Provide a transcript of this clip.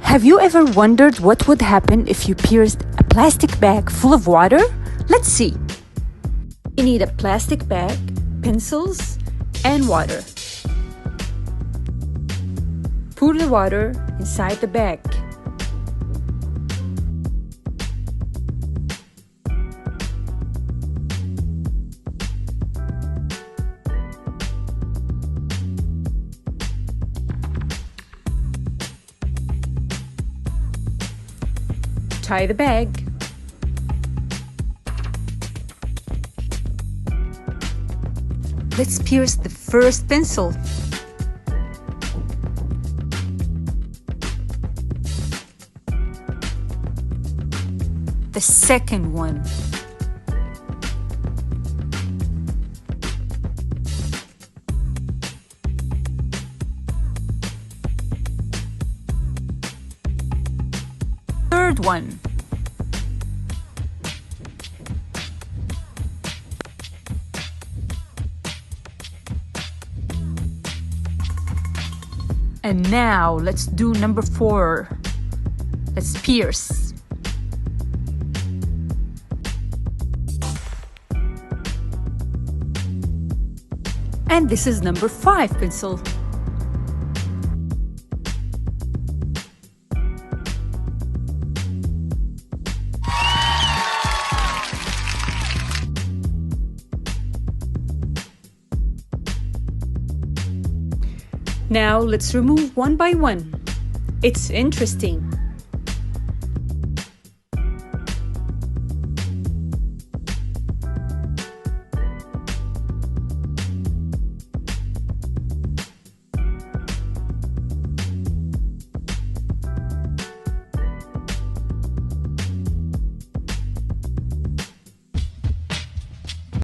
Have you ever wondered what would happen if you pierced a plastic bag full of water? Let's see. You need a plastic bag, pencils, and water. Pour the water inside the bag. Tie the bag. Let's pierce the first pencil. The second one. Third one. And now let's do number 4. Let's pierce. And this is number 5 pencil. Now let's remove one by one. It's interesting.